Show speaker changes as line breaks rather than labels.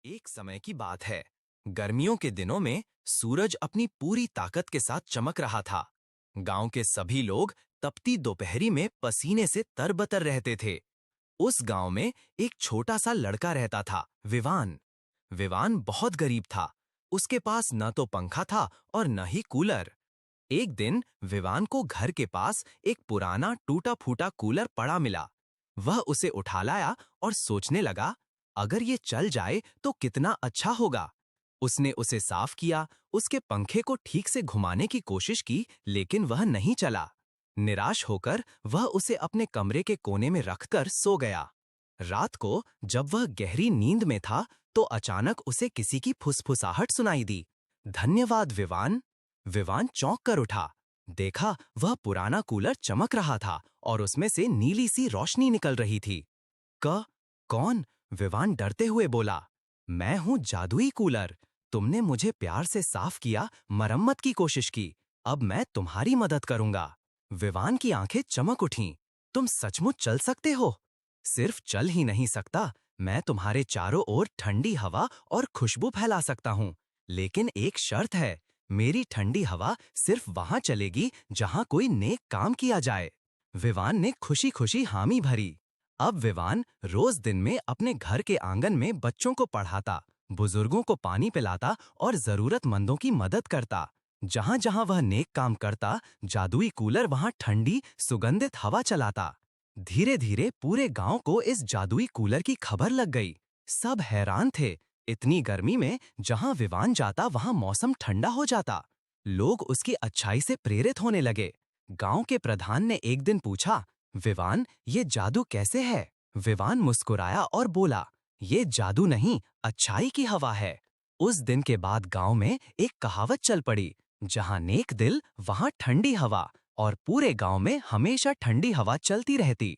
एक समय की बात है। गर्मियों के दिनों में सूरज अपनी पूरी ताकत के साथ चमक रहा था। गांव के सभी लोग तपती दोपहरी में पसीने से तरबतर रहते थे। उस गांव में एक छोटा सा लड़का रहता था, विवान। विवान बहुत गरीब था। उसके पास न तो पंखा था और न ही कूलर। एक दिन विवान को घर के पास एक पुराना टूटा फूटा कूलर पड़ा मिला। वह उसे उठा लाया और सोचने लगा, अगर ये चल जाए तो कितना अच्छा होगा। उसने उसे साफ किया, उसके पंखे को ठीक से घुमाने की कोशिश की, लेकिन वह नहीं चला। निराश होकर वह उसे अपने कमरे के कोने में रखकर सो गया। रात को जब वह गहरी नींद में था, तो अचानक उसे किसी की फुसफुसाहट सुनाई दी। धन्यवाद विवान। विवान चौंक कर उठा। देखा, वह पुराना कूलर चमक रहा था और उसमें से नीली सी रोशनी निकल रही थी। क कौन? विवान डरते हुए बोला। मैं हूं जादुई कूलर। तुमने मुझे प्यार से साफ किया, मरम्मत की कोशिश की। अब मैं तुम्हारी मदद करूंगा। विवान की आंखें चमक उठीं। तुम सचमुच चल सकते हो? सिर्फ चल ही नहीं सकता, मैं तुम्हारे चारों ओर ठंडी हवा और खुशबू फैला सकता हूँ। लेकिन एक शर्त है, मेरी ठंडी हवा सिर्फ वहां चलेगी जहां कोई नेक काम किया जाए। विवान ने खुशी खुशी हामी भरी। अब विवान रोज दिन में अपने घर के आंगन में बच्चों को पढ़ाता, बुजुर्गों को पानी पिलाता और जरूरतमंदों की मदद करता। जहां जहां वह नेक काम करता, जादुई कूलर वहां ठंडी सुगंधित हवा चलाता। धीरे धीरे पूरे गांव को इस जादुई कूलर की खबर लग गई। सब हैरान थे। इतनी गर्मी में जहां विवान जाता वहां मौसम ठंडा हो जाता। लोग उसकी अच्छाई से प्रेरित होने लगे। गांव के प्रधान ने एक दिन पूछा, विवान, ये जादू कैसे है? विवान मुस्कुराया और बोला, ये जादू नहीं, अच्छाई की हवा है। उस दिन के बाद गांव में एक कहावत चल पड़ी, जहां नेक दिल वहां ठंडी हवा, और पूरे गांव में हमेशा ठंडी हवा चलती रहती।